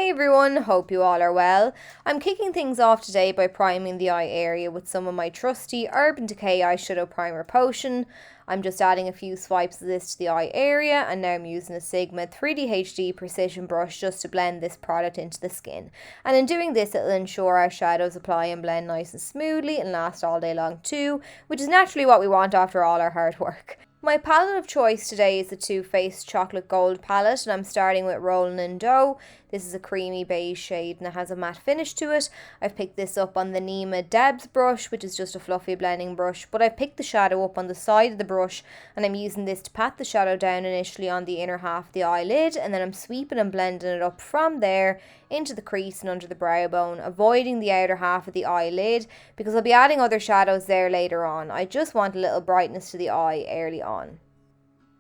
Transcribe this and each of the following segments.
Hey everyone, hope you all are well. I'm kicking things off today by priming the eye area with some of my trusty Urban Decay eyeshadow primer potion. I'm just adding a few swipes of this to the eye area, and now I'm using a Sigma 3D HD precision brush just to blend this product into the skin. And in doing this, it'll ensure our shadows apply and blend nice and smoothly and last all day long too, which is naturally what we want after all our hard work. My palette of choice today is the Too Faced Chocolate Gold palette, and I'm starting with Rollin' in Dough. This is a creamy beige shade and it has a matte finish to it. I've picked this up on the Nema Debs brush, which is just a fluffy blending brush, but I've picked the shadow up on the side of the brush, and I'm using this to pat the shadow down initially on the inner half of the eyelid, and then I'm sweeping and blending it up from there into the crease and under the brow bone, avoiding the outer half of the eyelid because I'll be adding other shadows there later on. I just want a little brightness to the eye early on.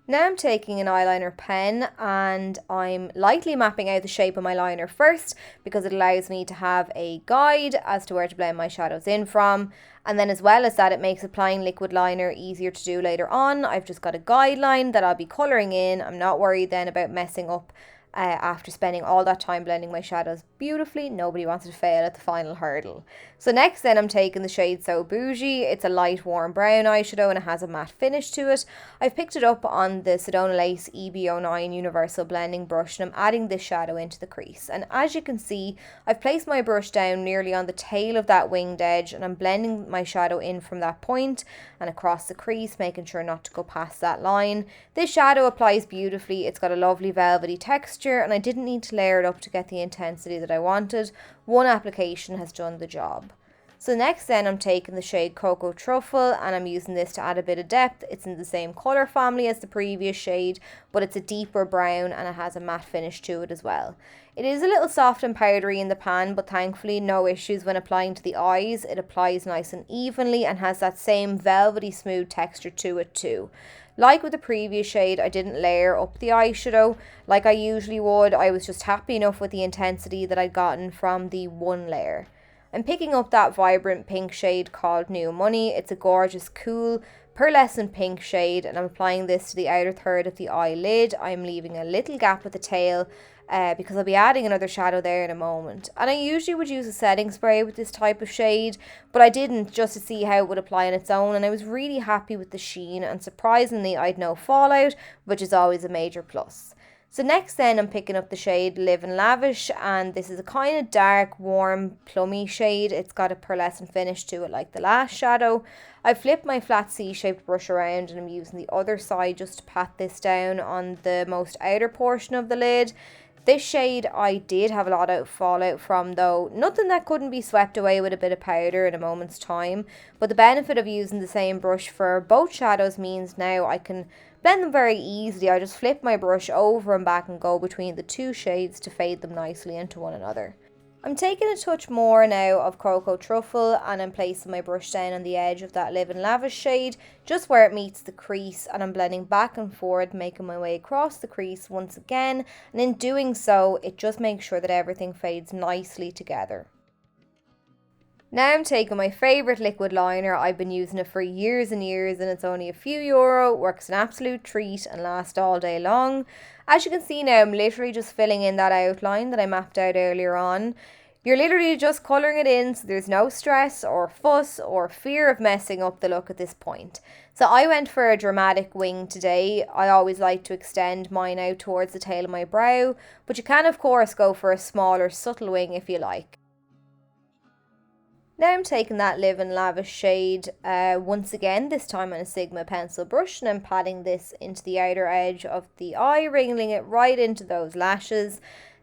Now I'm taking an eyeliner pen and I'm lightly mapping out the shape of my liner first because it allows me to have a guide as to where to blend my shadows in from, and then as well as that it makes applying liquid liner easier to do later on. I've just got a guideline that I'll be colouring in. I'm not worried then about messing up after spending all that time blending my shadows beautifully. Nobody wants to fail at the final hurdle. So next then I'm taking the shade So Bougie. It's a light warm brown eyeshadow and it has a matte finish to it. I've picked it up on the Sedona Lace EB09 Universal Blending Brush and I'm adding this shadow into the crease. And as you can see, I've placed my brush down nearly on the tail of that winged edge and I'm blending my shadow in from that point and across the crease, making sure not to go past that line. This shadow applies beautifully. It's got a lovely velvety texture and I didn't need to layer it up to get the intensity that I wanted. One application has done the job. So next then I'm taking the shade Cocoa Truffle and I'm using this to add a bit of depth. It's in the same colour family as the previous shade, but it's a deeper brown and it has a matte finish to it as well. It is a little soft and powdery in the pan, but thankfully no issues when applying to the eyes. It applies nice and evenly and has that same velvety smooth texture to it too. Like with the previous shade, I didn't layer up the eyeshadow like I usually would. I was just happy enough with the intensity that I'd gotten from the one layer. I'm picking up that vibrant pink shade called New Money. It's a gorgeous, cool, pearlescent pink shade and I'm applying this to the outer third of the eyelid. I'm leaving a little gap at the tail because I'll be adding another shadow there in a moment. And I usually would use a setting spray with this type of shade, but I didn't, just to see how it would apply on its own, and I was really happy with the sheen and surprisingly I'd no fallout, which is always a major plus. So next then I'm picking up the shade Live and Lavish, and this is a kind of dark, warm, plummy shade. It's got a pearlescent finish to it like the Lash shadow. I flipped my flat C-shaped brush around and I'm using the other side just to pat this down on the most outer portion of the lid. This shade I did have a lot of fallout from though, nothing that couldn't be swept away with a bit of powder in a moment's time, but the benefit of using the same brush for both shadows means now I can blend them very easily. I just flip my brush over and back and go between the two shades to fade them nicely into one another. I'm taking a touch more now of Cocoa Truffle and I'm placing my brush down on the edge of that Live and Lavish shade, just where it meets the crease, and I'm blending back and forward, making my way across the crease once again, and in doing so, it just makes sure that everything fades nicely together. Now I'm taking my favourite liquid liner. I've been using it for years and years and it's only a few euro, works an absolute treat and lasts all day long. As you can see now, I'm literally just filling in that outline that I mapped out earlier on. You're literally just colouring it in, so there's no stress or fuss or fear of messing up the look at this point. So I went for a dramatic wing today. I always like to extend mine out towards the tail of my brow, but you can of course go for a smaller subtle wing if you like. Now I'm taking that Live and Lavish shade once again, this time on a Sigma pencil brush, and I'm patting this into the outer edge of the eye, wriggling it right into those lashes.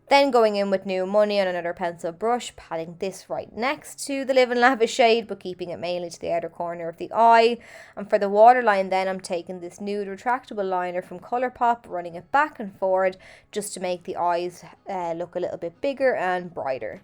Then going in with New Money on another pencil brush, patting this right next to the Live and Lavish shade, but keeping it mainly to the outer corner of the eye. And for the waterline then, I'm taking this nude retractable liner from Colourpop, running it back and forward just to make the eyes look a little bit bigger and brighter.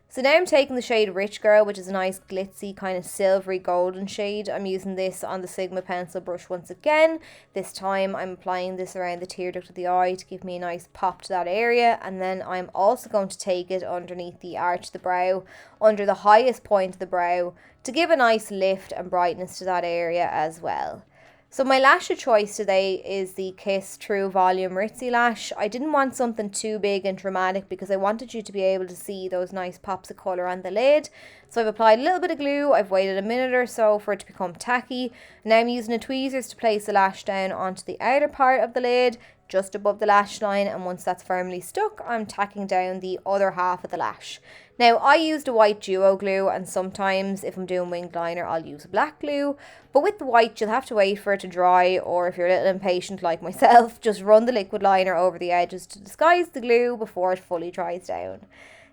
So now I'm taking the shade Rich Girl, which is a nice glitzy kind of silvery golden shade. I'm using this on the Sigma pencil brush once again. This time I'm applying this around the tear duct of the eye to give me a nice pop to that area, and then I'm also going to take it underneath the arch of the brow, under the highest point of the brow, to give a nice lift and brightness to that area as well. So my lash of choice today is the Kiss True Volume Ritzy Lash. I didn't want something too big and dramatic because I wanted you to be able to see those nice pops of colour on the lid. So I've applied a little bit of glue, I've waited a minute or so for it to become tacky. Now I'm using the tweezers to place the lash down onto the outer part of the lid, just above the lash line, and once that's firmly stuck, I'm tacking down the other half of the lash. Now, I used a white duo glue, and sometimes if I'm doing winged liner, I'll use black glue. But with the white, you'll have to wait for it to dry, or if you're a little impatient like myself, just run the liquid liner over the edges to disguise the glue before it fully dries down.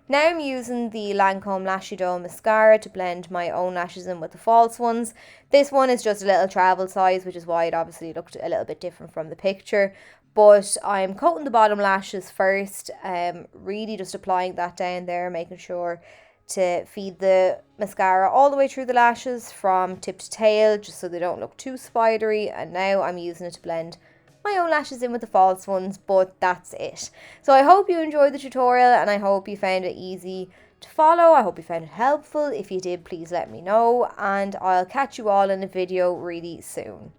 Now I'm using the Lancome Lashy Dome mascara to blend my own lashes in with the false ones. This one is just a little travel size, which is why it obviously looked a little bit different from the picture. But I'm coating the bottom lashes first, really just applying that down there, making sure to feed the mascara all the way through the lashes from tip to tail, just so they don't look too spidery. And now I'm using it to blend my own lashes in with the false ones, but that's it. So I hope you enjoyed the tutorial and I hope you found it easy to follow. I hope you found it helpful. If you did, please let me know, and I'll catch you all in a video really soon.